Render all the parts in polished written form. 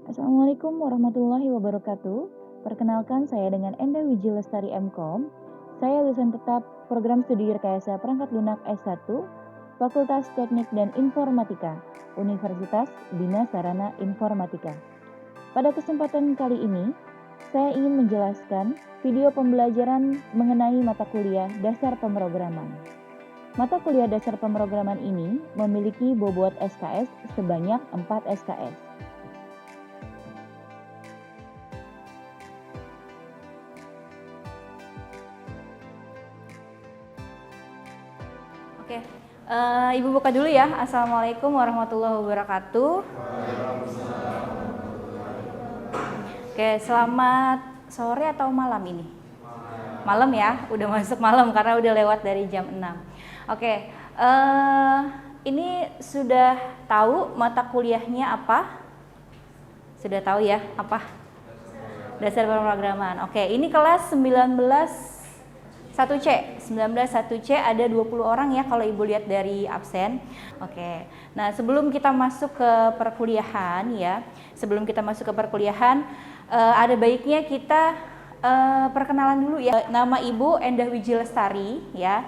Assalamualaikum warahmatullahi wabarakatuh. Perkenalkan saya dengan Enda Wiji Lestari MKOM. Saya lulusan tetap Program Studi Rekayasa Perangkat Lunak S1, Fakultas Teknik dan Informatika, Universitas Bina Sarana Informatika. Pada kesempatan kali ini, saya ingin menjelaskan video pembelajaran mengenai mata kuliah dasar pemrograman. Mata kuliah dasar pemrograman ini memiliki bobot SKS sebanyak 4 SKS. Oke, Ibu buka dulu ya. Assalamualaikum warahmatullahi wabarakatuh. Oke, selamat sore atau malam ini? Malam ya, udah masuk malam karena udah lewat dari jam 6. Oke, ini sudah tahu mata kuliahnya apa? Sudah tahu ya, apa? Dasar pemrograman. Oke, ini kelas 1C 1C ada 20 orang ya kalau Ibu lihat dari absen. Oke. Nah, sebelum kita masuk ke perkuliahan ya, ada baiknya kita perkenalan dulu ya. Nama Ibu Endah Wiji Lestari ya.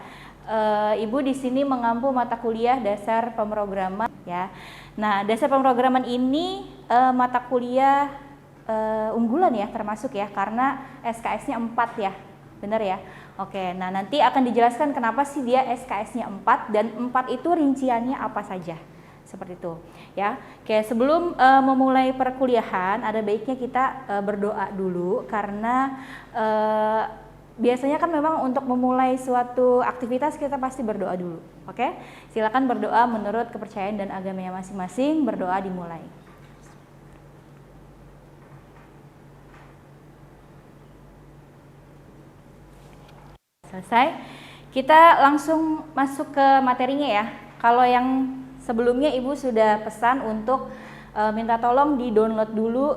Ibu di sini mengampu mata kuliah dasar pemrograman ya. Nah, dasar pemrograman ini mata kuliah unggulan ya termasuk ya karena SKS-nya 4 ya. Benar ya? Oke, nah nanti akan dijelaskan kenapa sih dia SKS-nya 4 dan 4 itu rinciannya apa saja. Seperti itu ya. Oke, sebelum memulai perkuliahan ada baiknya kita berdoa dulu karena biasanya kan memang untuk memulai suatu aktivitas kita pasti berdoa dulu. Oke? Silakan berdoa menurut kepercayaan dan agamanya masing-masing, berdoa dimulai. Selesai, kita langsung masuk ke materinya ya. Kalau yang sebelumnya Ibu sudah pesan untuk minta tolong di-download dulu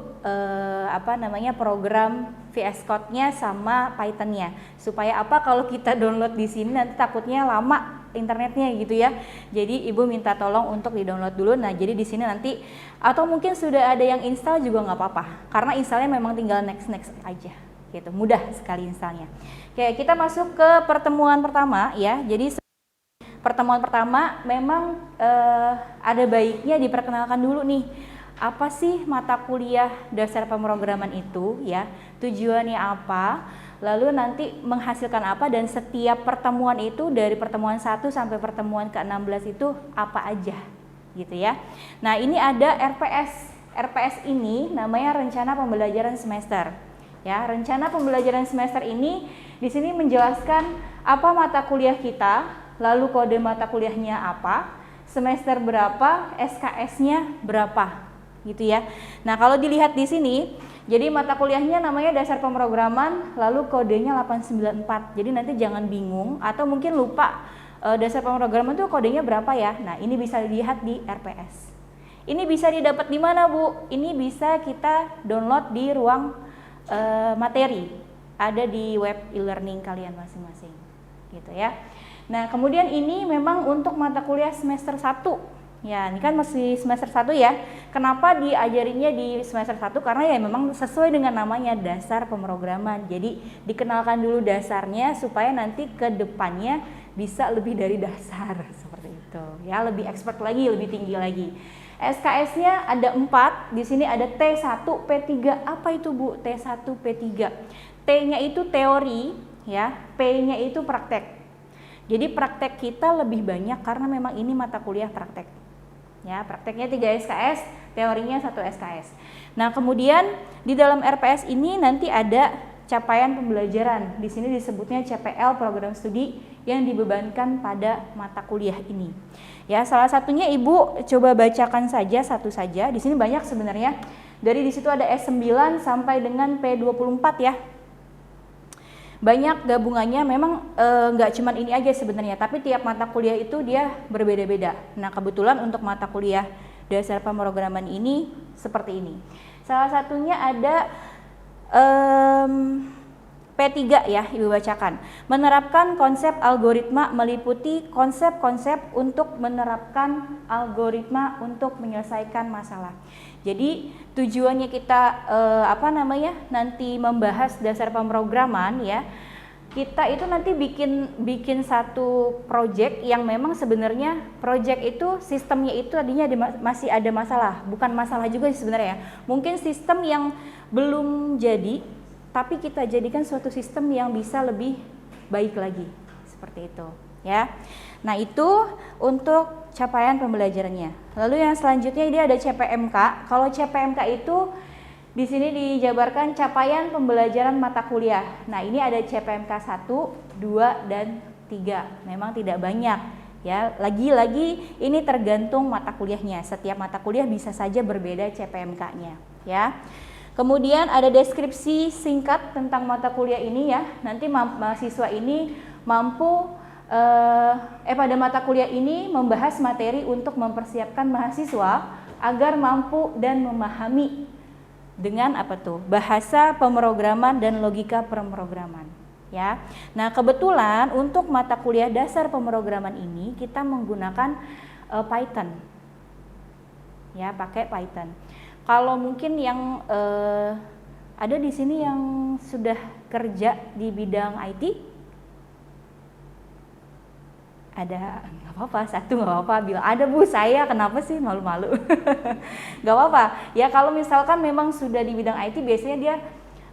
program VS Code-nya sama Python-nya. Supaya apa? Kalau kita download di sini nanti takutnya lama internetnya gitu ya. Jadi Ibu minta tolong untuk di-download dulu. Nah, jadi di sini nanti atau mungkin sudah ada yang install juga nggak apa-apa. Karena installnya memang tinggal next aja. Gitu, mudah sekali installnya. Oke, kita masuk ke pertemuan pertama ya. Jadi pertemuan pertama memang ada baiknya diperkenalkan dulu nih. Apa sih mata kuliah dasar pemrograman itu ya? Tujuannya apa? Lalu nanti menghasilkan apa dan setiap pertemuan itu dari pertemuan 1 sampai pertemuan ke-16 itu apa aja gitu ya. Nah, ini ada RPS. RPS ini namanya rencana pembelajaran semester. Ya, rencana pembelajaran semester ini di sini menjelaskan apa mata kuliah kita, lalu kode mata kuliahnya apa, semester berapa, SKS-nya berapa, gitu ya. Nah, kalau dilihat di sini, jadi mata kuliahnya namanya dasar pemrograman, lalu kodenya 894. Jadi nanti jangan bingung atau mungkin lupa dasar pemrograman itu kodenya berapa ya. Nah, ini bisa dilihat di RPS. Ini bisa didapat di mana, Bu? Ini bisa kita download di ruang materi, ada di web e-learning kalian masing-masing gitu ya. Nah, kemudian ini memang untuk mata kuliah semester 1 ya, ini kan masih semester 1 ya. Kenapa diajarinnya di semester 1? Karena ya memang sesuai dengan namanya dasar pemrograman. Jadi dikenalkan dulu dasarnya supaya nanti ke depannya bisa lebih dari dasar seperti itu ya, lebih expert lagi, lebih tinggi lagi. SKS-nya ada 4, di sini ada T1, P3. Apa itu Bu? T1, P3. T-nya itu teori, ya. P-nya itu praktek. Jadi praktek kita lebih banyak karena memang ini mata kuliah praktek. Ya, prakteknya 3 SKS, teorinya 1 SKS. Nah, kemudian di dalam RPS ini nanti ada capaian pembelajaran. Di sini disebutnya CPL, program studi yang dibebankan pada mata kuliah ini. Ya, salah satunya Ibu coba bacakan saja satu saja. Di sini banyak sebenarnya. Dari di situ ada S9 sampai dengan P24 ya. Banyak gabungannya, memang nggak cuman ini aja sebenarnya, tapi tiap mata kuliah itu dia berbeda-beda. Nah, kebetulan untuk mata kuliah dasar pemrograman ini seperti ini. Salah satunya ada P3 ya, Ibu bacakan. Menerapkan konsep algoritma meliputi konsep-konsep untuk menerapkan algoritma untuk menyelesaikan masalah. Jadi tujuannya kita nanti membahas dasar pemrograman ya. Kita itu nanti bikin satu project yang memang sebenarnya project itu sistemnya itu tadinya masih ada masalah, bukan masalah juga sebenarnya. Mungkin sistem yang belum jadi, tapi kita jadikan suatu sistem yang bisa lebih baik lagi, seperti itu ya. Nah itu untuk capaian pembelajarannya. Lalu yang selanjutnya ini ada CPMK. Kalau CPMK itu di sini dijabarkan capaian pembelajaran mata kuliah. Nah ini ada CPMK 1, 2, dan 3. Memang tidak banyak ya. Lagi-lagi ini tergantung mata kuliahnya. Setiap mata kuliah bisa saja berbeda CPMK-nya ya. Kemudian ada deskripsi singkat tentang mata kuliah ini ya. Nanti mahasiswa ini mampu pada mata kuliah ini membahas materi untuk mempersiapkan mahasiswa agar mampu dan memahami dengan bahasa pemrograman dan logika pemrograman ya. Nah, kebetulan untuk mata kuliah dasar pemrograman ini kita menggunakan Python. Ya, pakai Python. Kalau mungkin yang ada di sini yang sudah kerja di bidang IT, ada, nggak apa-apa, satu nggak apa-apa, bilang ada Bu, saya kenapa sih malu-malu. Nggak apa-apa ya. Kalau misalkan memang sudah di bidang IT, biasanya dia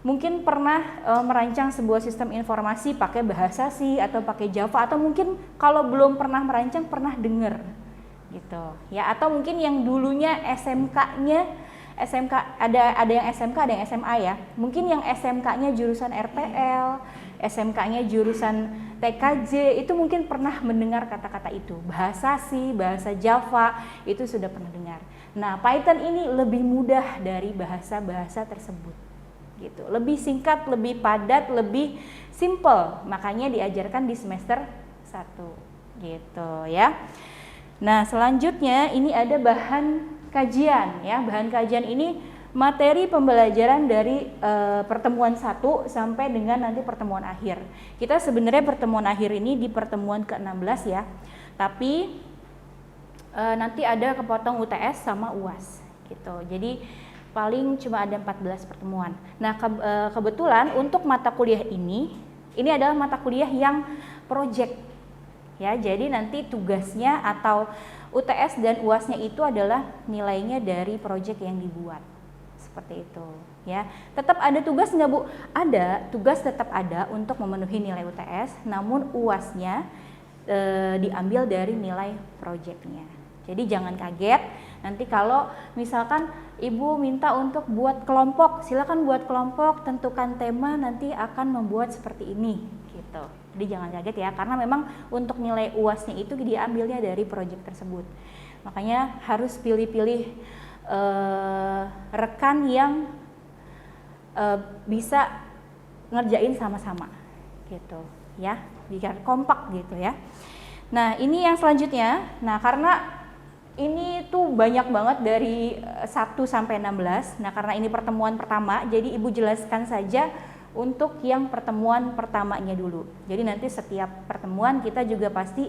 mungkin pernah merancang sebuah sistem informasi pakai bahasa C atau pakai Java, atau mungkin kalau belum pernah merancang pernah dengar gitu ya. Atau mungkin yang dulunya SMK-nya ada yang SMK, ada yang SMA ya. Mungkin yang SMK-nya jurusan RPL, SMK-nya jurusan TKJ, itu mungkin pernah mendengar kata-kata itu. Bahasa C, bahasa Java, itu sudah pernah dengar. Nah, Python ini lebih mudah dari bahasa-bahasa tersebut. Gitu. Lebih singkat, lebih padat, lebih simple. Makanya diajarkan di semester 1. Gitu ya. Nah, selanjutnya ini ada bahan kajian ya. Bahan kajian ini materi pembelajaran dari pertemuan 1 sampai dengan nanti pertemuan akhir. Kita sebenarnya pertemuan akhir ini di pertemuan ke-16 ya. Tapi nanti ada kepotong UTS sama UAS gitu. Jadi paling cuma ada 14 pertemuan. Nah, kebetulan untuk mata kuliah ini adalah mata kuliah yang project ya. Jadi nanti tugasnya atau UTS dan UASnya itu adalah nilainya dari project yang dibuat. Seperti itu ya. Tetap ada tugas nggak Bu? Ada, tugas tetap ada untuk memenuhi nilai UTS, namun UASnya diambil dari nilai projectnya. Jadi jangan kaget nanti kalau misalkan Ibu minta untuk buat kelompok, silakan buat kelompok, tentukan tema, nanti akan membuat seperti ini gitu. Jadi jangan kaget ya, karena memang untuk nilai UASnya itu diambilnya dari project tersebut. Makanya harus pilih-pilih rekan yang bisa ngerjain sama-sama gitu ya, biar kompak gitu ya. Nah, ini yang selanjutnya. Nah, karena ini tuh banyak banget dari 1 sampai 16. Nah, karena ini pertemuan pertama, jadi Ibu jelaskan saja untuk yang pertemuan pertamanya dulu. Jadi nanti setiap pertemuan kita juga pasti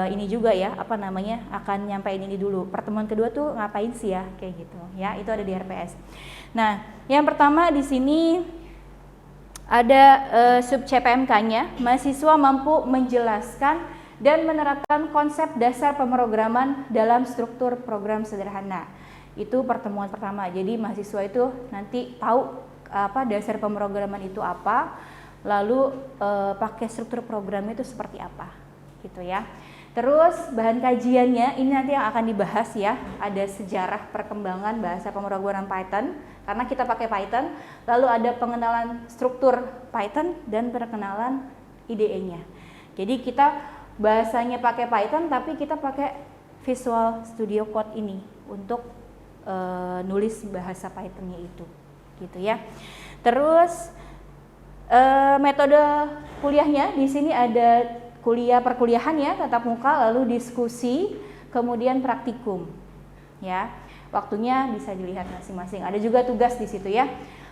ini juga ya, akan nyampein ini dulu. Pertemuan kedua tuh ngapain sih ya, kayak gitu ya. Itu ada di RPS. Nah, yang pertama di sini ada sub CPMK-nya, mahasiswa mampu menjelaskan dan menerapkan konsep dasar pemrograman dalam struktur program sederhana. Itu pertemuan pertama. Jadi mahasiswa itu nanti tahu dasar pemrograman itu apa, lalu pakai struktur programnya itu seperti apa gitu ya. Terus bahan kajiannya ini nanti yang akan dibahas ya. Ada sejarah perkembangan bahasa pemrograman Python karena kita pakai Python, lalu ada pengenalan struktur Python dan perkenalan IDE-nya. Jadi kita bahasanya pakai Python tapi kita pakai Visual Studio Code ini untuk nulis bahasa Python-nya itu gitu ya. Terus metode kuliahnya di sini ada kuliah perkuliahan ya, tatap muka, lalu diskusi, kemudian praktikum. Ya. Waktunya bisa dilihat masing-masing. Ada juga tugas di situ ya.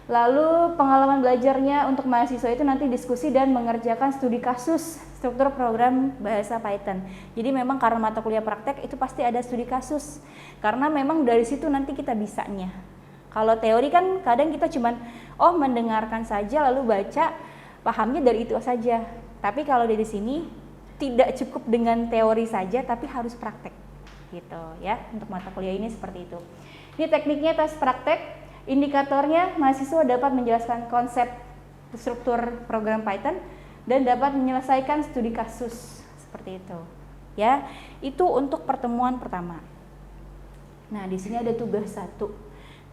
Lalu pengalaman belajarnya untuk mahasiswa itu nanti diskusi dan mengerjakan studi kasus struktur program bahasa Python. Jadi memang karena mata kuliah praktek itu pasti ada studi kasus. Karena memang dari situ nanti kita bisanya. Kalau teori kan kadang kita cuman mendengarkan saja lalu baca, pahamnya dari itu saja. Tapi kalau dari sini tidak cukup dengan teori saja tapi harus praktek. Gitu ya. Untuk mata kuliah ini seperti itu. Ini tekniknya tes praktek. Indikatornya mahasiswa dapat menjelaskan konsep struktur program Python dan dapat menyelesaikan studi kasus seperti itu. Ya, itu untuk pertemuan pertama. Nah, di sini ada tugas 1.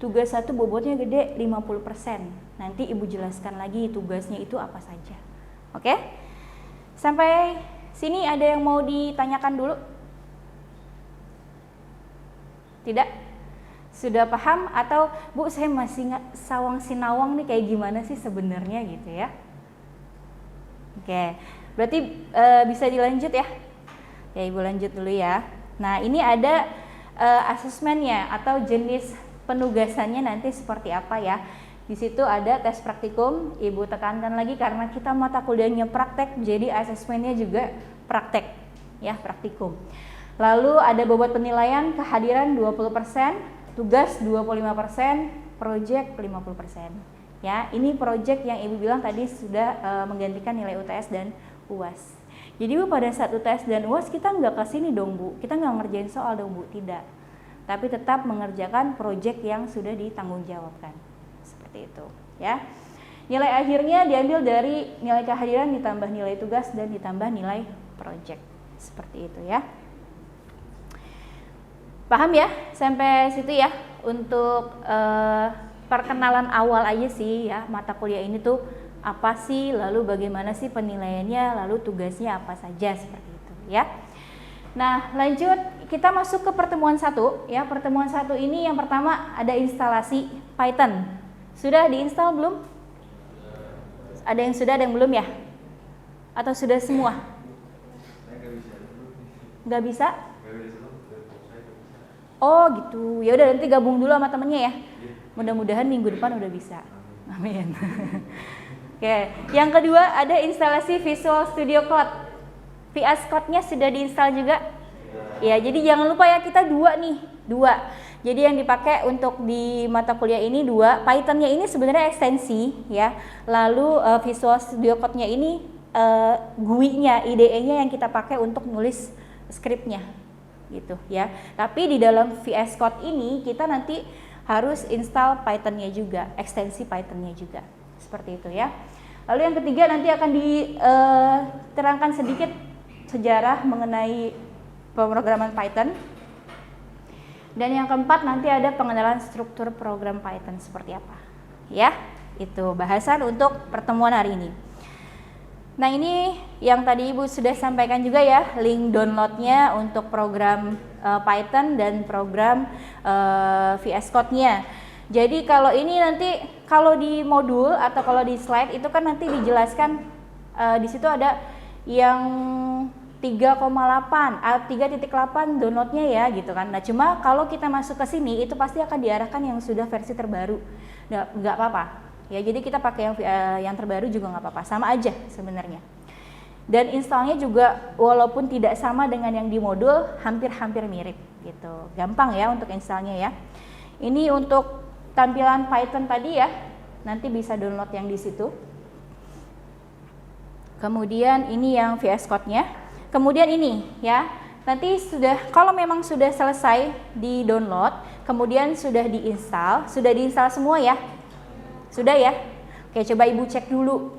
Tugas 1 bobotnya gede 50%. Nanti Ibu jelaskan lagi tugasnya itu apa saja. Oke? Sampai sini ada yang mau ditanyakan dulu? Tidak? Sudah paham atau Bu saya masih sawang sinawang nih kayak gimana sih sebenarnya gitu ya? Oke, berarti bisa dilanjut ya? Ya Ibu lanjut dulu ya. Nah ini ada asesmennya atau jenis penugasannya nanti seperti apa ya? Di situ ada tes praktikum. Ibu tekankan lagi karena kita mata kuliahnya praktek, jadi asesmennya juga praktek ya, praktikum. Lalu ada bobot penilaian kehadiran 20%. Tugas 25%, project 50%. Ya, ini project yang Ibu bilang tadi sudah menggantikan nilai UTS dan UAS. Jadi Bu pada saat UTS dan UAS kita nggak ke sini dong Bu, kita nggak ngerjain soal dong Bu, tidak. Tapi tetap mengerjakan project yang sudah ditanggungjawabkan. Seperti itu, ya. Nilai akhirnya diambil dari nilai kehadiran ditambah nilai tugas dan ditambah nilai project. Seperti itu ya. Paham ya sampai situ ya untuk perkenalan awal aja sih ya, mata kuliah ini tuh apa sih, lalu bagaimana sih penilaiannya, lalu tugasnya apa saja seperti itu ya. Nah lanjut kita masuk ke pertemuan 1 ya. Pertemuan 1 ini yang pertama ada instalasi Python. Sudah diinstal belum? Ada yang sudah, ada yang belum ya? Atau sudah semua? Nggak bisa? Oh gitu, ya udah nanti gabung dulu sama temennya ya. Mudah-mudahan minggu depan udah bisa. Amin. Oke, yang kedua ada instalasi Visual Studio Code. VS Code-nya sudah diinstal juga. Ya, jadi jangan lupa ya kita 2 nih, 2. Jadi yang dipakai untuk di mata kuliah ini 2. Python-nya ini sebenarnya ekstensi ya. Lalu Visual Studio Code-nya ini GUI-nya, IDE-nya yang kita pakai untuk nulis skripnya. Gitu ya. Tapi di dalam VS Code ini kita nanti harus install Python-nya juga, ekstensi Python-nya juga. Seperti itu ya. Lalu yang ketiga nanti akan diterangkan sedikit sejarah mengenai pemrograman Python. Dan yang keempat nanti ada pengenalan struktur program Python seperti apa. Ya, itu bahasan untuk pertemuan hari ini. Nah ini yang tadi Ibu sudah sampaikan juga ya, link downloadnya untuk program Python dan program VS Code-nya. Jadi kalau ini nanti kalau di modul atau kalau di slide itu kan nanti dijelaskan di situ ada yang 3,8 downloadnya ya gitu kan. Nah cuma kalau kita masuk ke sini itu pasti akan diarahkan yang sudah versi terbaru. Nggak apa-apa. Ya, jadi kita pakai yang terbaru juga nggak apa-apa, sama aja sebenarnya. Dan installnya juga walaupun tidak sama dengan yang di modul, hampir-hampir mirip gitu. Gampang ya untuk installnya ya. Ini untuk tampilan Python tadi ya, nanti bisa download yang di situ. Kemudian ini yang VS Code-nya. Kemudian ini ya, nanti kalau memang sudah selesai di download, kemudian sudah diinstal semua ya. Sudah ya? Oke, coba Ibu cek dulu.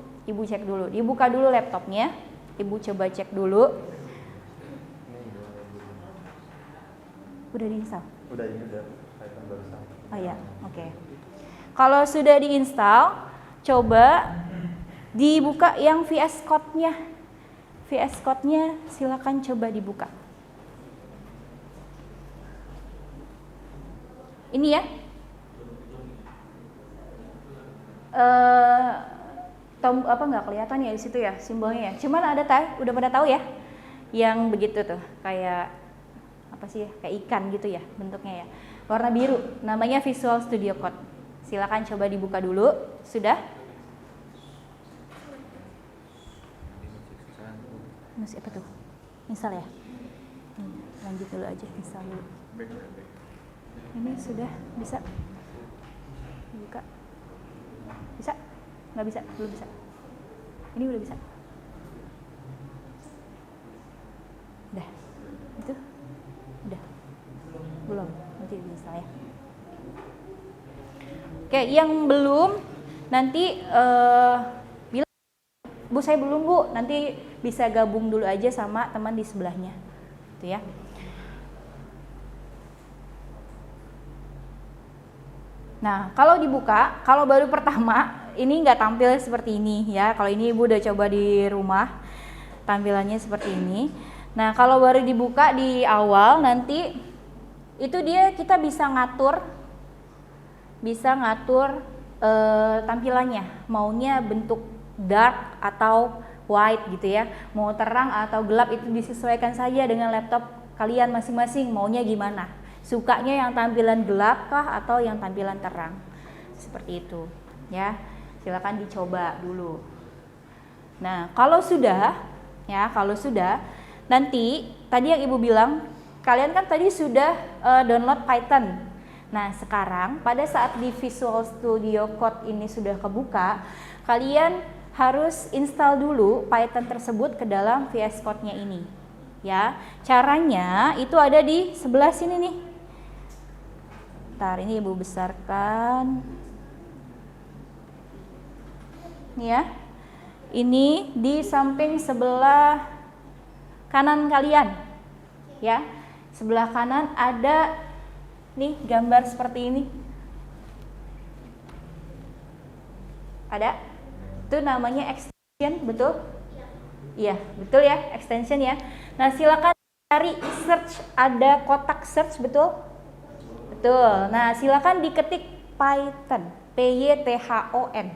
Dibuka dulu laptopnya. Ibu coba cek dulu. Udah diinstal? Udah, ini udah Python barusan. Oh ya, oke. Kalau sudah diinstal, coba dibuka yang VS Code-nya. VS Code-nya silakan coba dibuka. Ini ya. Nggak kelihatan ya di situ ya simbolnya ya. Cuman ada udah pada tahu ya yang begitu tuh kayak apa sih ya, kayak ikan gitu ya bentuknya ya, warna biru, namanya Visual Studio Code. silakan coba dibuka dulu. Sudah? Masih apa tuh? Install ya? Lanjut dulu aja, install dulu. Ini sudah bisa dibuka? Bisa? Nggak bisa? Belum bisa? Ini udah bisa? Udah? Itu? Udah? Belum? Nanti diinstal ya. Oke, yang belum nanti bilang, Bu saya belum Bu, nanti bisa gabung dulu aja sama teman di sebelahnya, gitu ya. Nah, kalau dibuka, kalau baru pertama, ini nggak tampil seperti ini ya. Kalau ini Ibu udah coba di rumah, tampilannya seperti ini. Nah, kalau baru dibuka di awal, nanti itu kita bisa ngatur tampilannya. Maunya bentuk dark atau white gitu ya. Mau terang atau gelap itu disesuaikan saja dengan laptop kalian masing-masing. Maunya gimana? Sukanya yang tampilan gelap kah atau yang tampilan terang? Seperti itu ya. Silakan dicoba dulu. Nah, kalau sudah nanti tadi yang Ibu bilang, kalian kan tadi sudah download Python. Nah, sekarang pada saat di Visual Studio Code ini sudah kebuka, kalian harus install dulu Python tersebut ke dalam VS Code-nya ini. Ya, caranya itu ada di sebelah sini nih. Ntar ini Ibu besarkan. Nih ya. Ini di samping sebelah kanan kalian. Ya. Sebelah kanan ada nih gambar seperti ini. Ada? Itu namanya extension, betul? Iya, betul ya, extension ya. Nah, silakan cari search, ada kotak search, betul? Betul. Nah, silakan diketik Python, Python.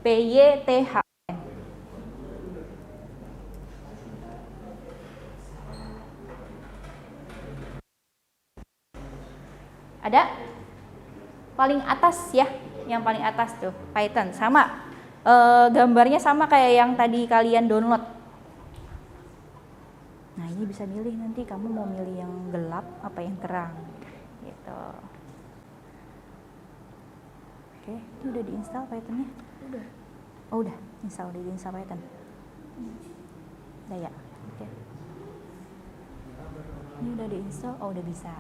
Python. Ada? Paling atas ya, yang paling atas tuh Python. Sama, gambarnya sama kayak yang tadi kalian download. Nah, ini bisa milih nanti kamu mau milih yang gelap apa yang terang gitu. Oke, ini udah diinstal Pythonnya? Udah. Oh udah, udah diinstal Python. Udah ya? Oke. Ini udah diinstal, oh udah bisa.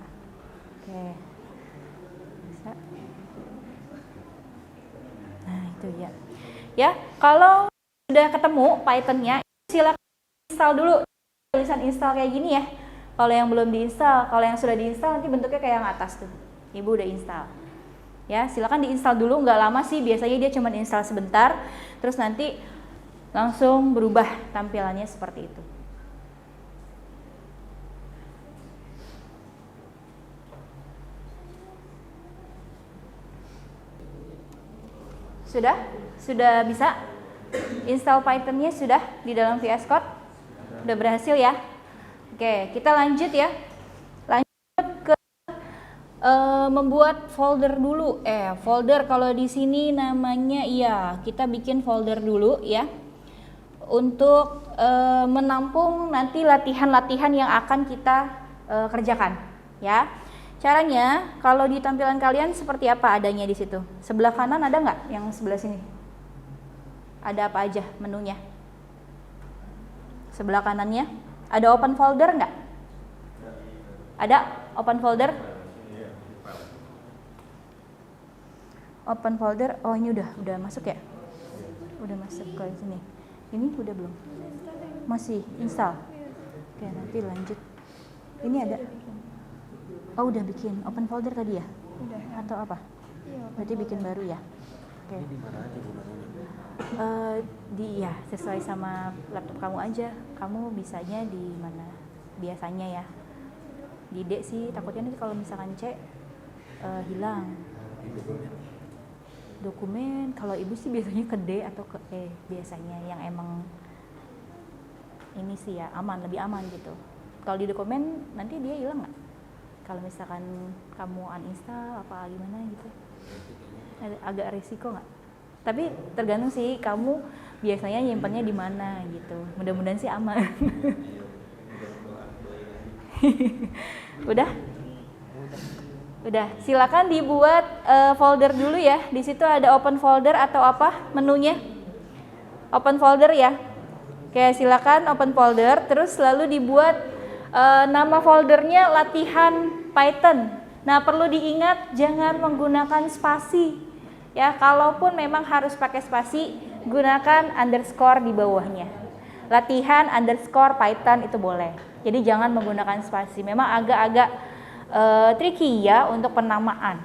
Oke. Bisa. Nah itu ya. Ya, kalau sudah ketemu Pythonnya, silakan install dulu. Tulisan install kayak gini ya. Kalau yang belum diinstal, kalau yang sudah diinstal nanti bentuknya kayak yang atas tuh. Ibu udah install. Ya, silakan diinstal dulu, nggak lama sih, biasanya dia cuma install sebentar, terus nanti langsung berubah tampilannya seperti itu. Sudah? Sudah bisa? Install Python-nya sudah di dalam VS Code? Udah berhasil ya? Oke, kita lanjut ya. Lanjut ke membuat folder dulu. Folder kalau di sini namanya kita bikin folder dulu ya. Untuk menampung nanti latihan-latihan yang akan kita kerjakan ya. Caranya kalau di tampilan kalian seperti apa adanya di situ? Sebelah kanan ada nggak yang sebelah sini? Ada apa aja menunya? Sebelah kanannya ada open folder nggak? Ada open folder? Open folder, oh ini udah masuk ya? Udah masuk ke sini. Ini udah belum? Masih install? Oke, nanti lanjut. Ini ada? Oh udah bikin open folder tadi ya? Udah. Atau apa? Iya. Berarti bikin baru ya? Oke. Ini di mana aja Bu menunya? Sesuai sama laptop kamu aja. Kamu bisanya di mana? Biasanya ya. Di D sih, takutnya nanti kalau misalkan C hilang. Dokumen, kalau ibu sih biasanya ke D atau ke E biasanya yang emang ini sih ya aman, lebih aman gitu. Kalau di dokumen nanti dia hilang nggak? Kalau misalkan kamu uninstall apa gimana gitu? agak risiko nggak? Tapi tergantung sih kamu biasanya nyimpannya di mana gitu. Mudah-mudahan sih aman. Udah? Udah. Silakan dibuat folder dulu ya. Di situ ada open folder atau apa menunya? Open folder ya. Oke, silakan open folder. Terus lalu dibuat nama foldernya latihan Python. Nah, perlu diingat jangan menggunakan spasi. Ya, kalaupun memang harus pakai spasi, gunakan underscore di bawahnya. Latihan underscore Python itu boleh. Jadi jangan menggunakan spasi. Memang agak-agak tricky ya untuk penamaan.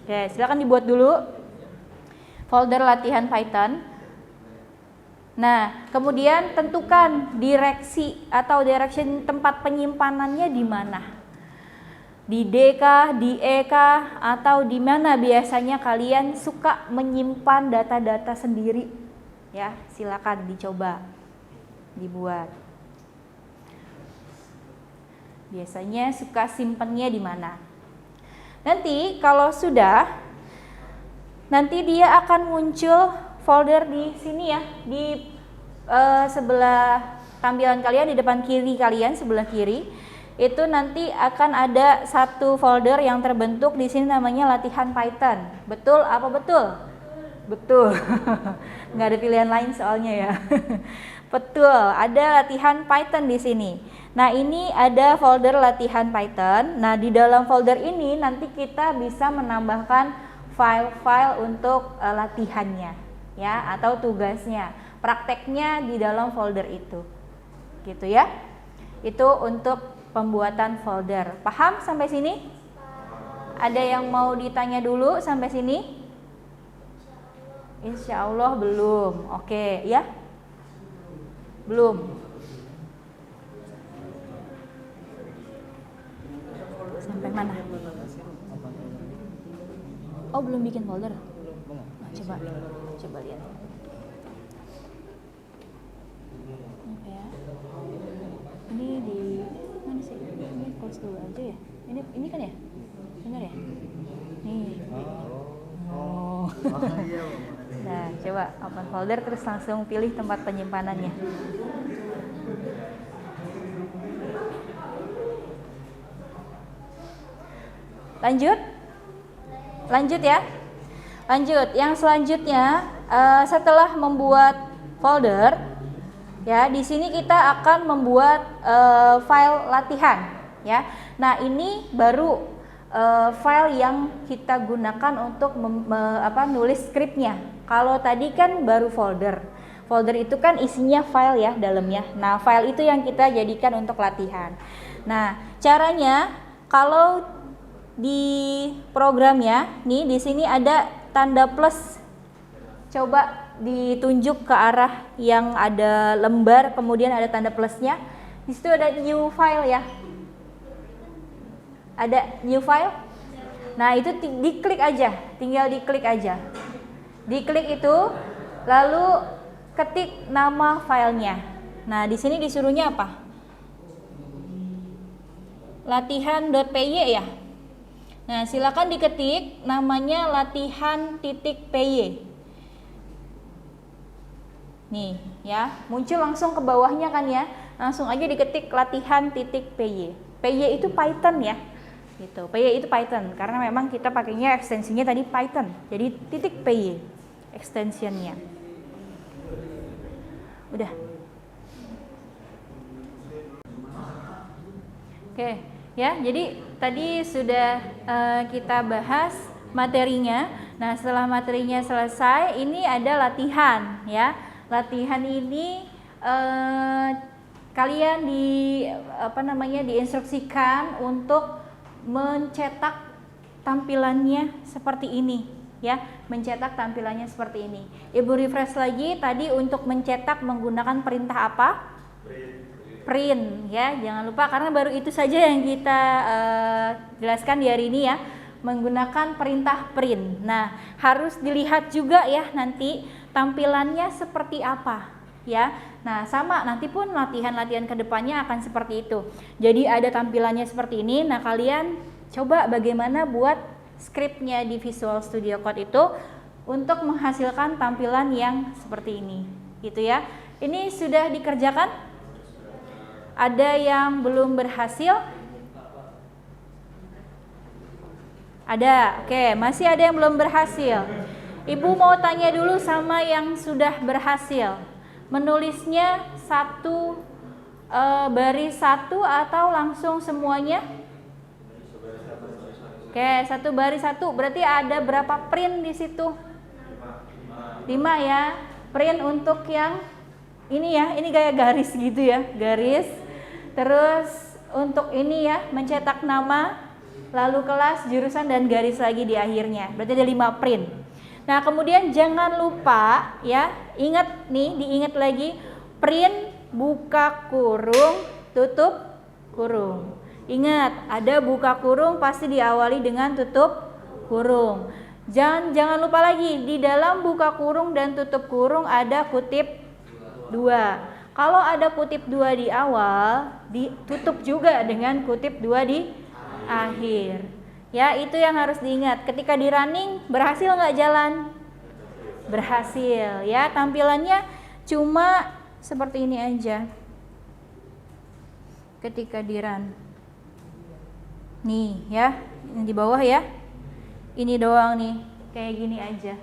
Oke, silakan dibuat dulu folder latihan Python. Nah, kemudian tentukan direksi atau direction tempat penyimpanannya di mana. Di D kah, di E kah, atau di mana biasanya kalian suka menyimpan data-data sendiri? Ya, silakan dicoba dibuat. Biasanya suka simpennya di mana? Nanti kalau sudah, nanti dia akan muncul folder di sini ya, di sebelah tampilan kalian, di depan kiri kalian, sebelah kiri. Itu nanti akan ada satu folder yang terbentuk di sini namanya latihan Python. Betul apa betul? Betul. Nggak ada pilihan lain soalnya ya. Betul, ada latihan Python di sini. Nah, ini ada folder latihan Python. Nah, di dalam folder ini nanti kita bisa menambahkan file-file untuk latihannya ya, atau tugasnya. Prakteknya di dalam folder itu. Gitu ya. Itu untuk pembuatan folder. Paham sampai sini? Ada yang mau ditanya dulu sampai sini? Insya Allah belum. Oke, ya? Belum. Sampai mana? Oh, belum bikin folder. Nah, coba lihat. Apa ya? Ini di mana sih? Ini close dulu aja ya. Ini kan ya? Benar ya? Nih. Oh. Nah, coba open folder terus langsung pilih tempat penyimpanannya. Lanjut ya. Lanjut. Yang selanjutnya setelah membuat folder, ya di sini kita akan membuat file latihan, ya. Nah, ini baru file yang kita gunakan untuk nulis skripnya. Kalau tadi kan baru folder. Folder itu kan isinya file ya dalamnya. Nah, file itu yang kita jadikan untuk latihan. Nah, caranya kalau di programnya, nih di sini ada tanda plus. Coba ditunjuk ke arah yang ada lembar, kemudian ada tanda plusnya. Di situ ada new file ya. Ada new file. Nah, itu diklik aja, tinggal diklik aja. Diklik itu, lalu ketik nama filenya. Nah, di sini disuruhnya apa? Latihan.py ya. Nah, silakan diketik namanya latihan.py. Nih, ya, muncul langsung ke bawahnya kan ya. Langsung aja diketik latihan.py. Py itu Python ya. Gitu. Py itu Python karena memang kita pakainya ekstensinya tadi Python. Jadi .py extensionnya. Udah. Oke, ya. Jadi tadi sudah kita bahas materinya. Nah, setelah materinya selesai, ini ada latihan ya. Latihan ini kalian diinstruksikan untuk mencetak tampilannya seperti ini ya, mencetak tampilannya seperti ini. Ibu refresh lagi, tadi untuk mencetak menggunakan perintah apa? Print ya, jangan lupa karena baru itu saja yang kita jelaskan di hari ini ya, menggunakan perintah print. Nah, harus dilihat juga ya nanti tampilannya seperti apa ya. Nah, sama nanti pun latihan-latihan kedepannya akan seperti itu. Jadi ada tampilannya seperti ini. Nah, kalian coba bagaimana buat scriptnya di Visual Studio Code itu untuk menghasilkan tampilan yang seperti ini, gitu ya. Ini sudah dikerjakan? Ada yang belum berhasil? Ada, oke, masih ada yang belum berhasil. Ibu mau tanya dulu sama yang sudah berhasil. Menulisnya satu baris satu atau langsung semuanya? Oke, satu baris satu. Berarti ada berapa print di situ? 5 ya. Print untuk yang ini ya, ini kayak garis gitu ya, garis. Terus untuk ini ya, mencetak nama, lalu kelas, jurusan, dan garis lagi di akhirnya. Berarti ada 5 print. Nah, kemudian jangan lupa ya, ingat nih, diingat lagi, print buka kurung, tutup kurung. Ingat, ada buka kurung pasti diawali dengan tutup kurung. Jangan lupa lagi, di dalam buka kurung dan tutup kurung ada kutip 2. Kalau ada kutip 2 di awal, ditutup juga dengan kutip 2 di akhir. Ya, itu yang harus diingat. Ketika di running, berhasil nggak jalan? Berhasil. Ya, tampilannya cuma seperti ini aja. Ketika di run. Nih ya, yang di bawah ya. Ini doang nih, kayak gini aja.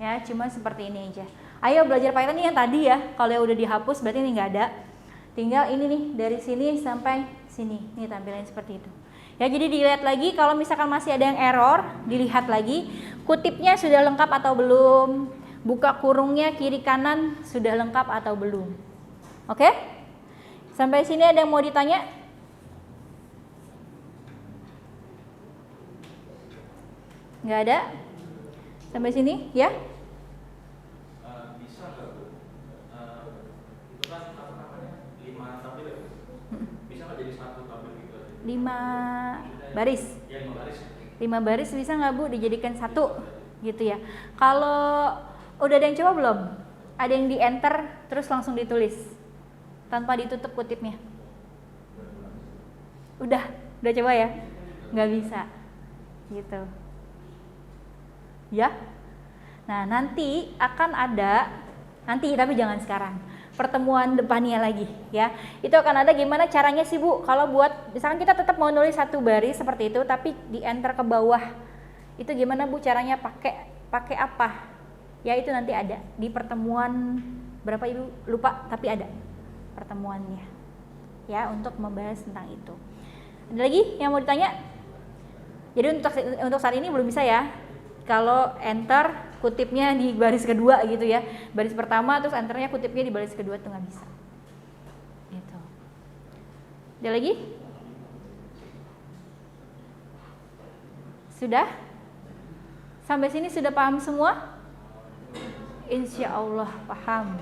Ya, cuma seperti ini aja. Ayo belajar Python ini yang tadi ya. Kalau yang udah dihapus berarti ini nggak ada. Tinggal ini nih, dari sini sampai sini. Nih tampilannya seperti itu. Ya, jadi dilihat lagi, kalau misalkan masih ada yang error, dilihat lagi kutipnya sudah lengkap atau belum, buka kurungnya kiri kanan sudah lengkap atau belum. Oke? Sampai sini ada yang mau ditanya? Nggak ada? Sampai sini ya? Bisa nggak Bu? Itu kan apa namanya? 5 tampil ya? Bisa nggak jadi 1 tampil gitu aja? 5 baris. Ya, 5 baris. 5 baris bisa nggak Bu dijadikan 1 gitu ya? Kalau udah ada yang coba belum? Ada yang di enter terus langsung ditulis tanpa ditutup kutipnya? Udah coba ya? Nggak bisa gitu ya. Nah, nanti akan ada, tapi jangan sekarang, pertemuan depannya lagi ya. Itu akan ada gimana caranya sih Bu, kalau buat misalkan kita tetap mau nulis 1 baris seperti itu tapi di enter ke bawah, itu gimana Bu caranya, pakai apa ya? Itu nanti ada di pertemuan berapa Ibu lupa, tapi ada pertemuannya ya untuk membahas tentang itu. Ada lagi yang mau ditanya? Jadi untuk saat ini belum bisa ya. Kalau enter kutipnya di baris kedua gitu ya, baris pertama terus enternya kutipnya di baris kedua itu nggak bisa gitu. Ada lagi? Sudah? Sampai sini sudah paham semua? Insya Allah paham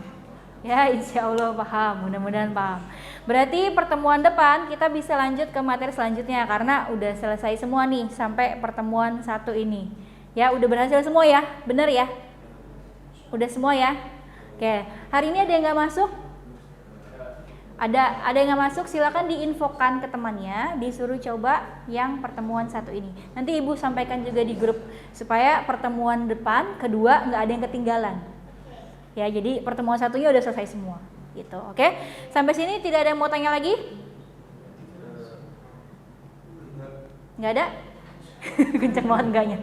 ya, insya Allah paham, mudah-mudahan paham. Berarti pertemuan depan kita bisa lanjut ke materi selanjutnya karena udah selesai semua nih sampai pertemuan 1 ini. Ya, udah berhasil semua ya, bener ya? Udah semua ya? Oke, hari ini ada yang nggak masuk? Ada yang nggak masuk, silakan diinfokan ke temannya, disuruh coba yang pertemuan 1 ini. Nanti Ibu sampaikan juga di grup supaya pertemuan depan kedua nggak ada yang ketinggalan. Ya, jadi pertemuan 1-nya udah selesai semua, gitu. Oke, sampai sini tidak ada yang mau tanya lagi? Nggak ada? Kenceng banget enggaknya.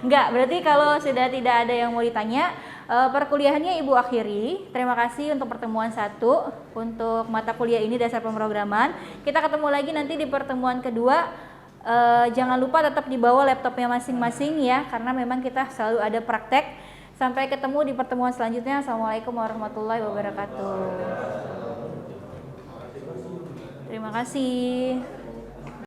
Enggak, berarti kalau sudah tidak ada yang mau ditanya, perkuliahannya Ibu akhiri. Terima kasih untuk pertemuan 1 untuk mata kuliah ini dasar pemrograman. Kita ketemu lagi nanti di pertemuan kedua. Jangan lupa tetap dibawa laptopnya masing-masing ya, karena memang kita selalu ada praktek. Sampai ketemu di pertemuan selanjutnya. Assalamualaikum warahmatullahi wabarakatuh. Terima kasih.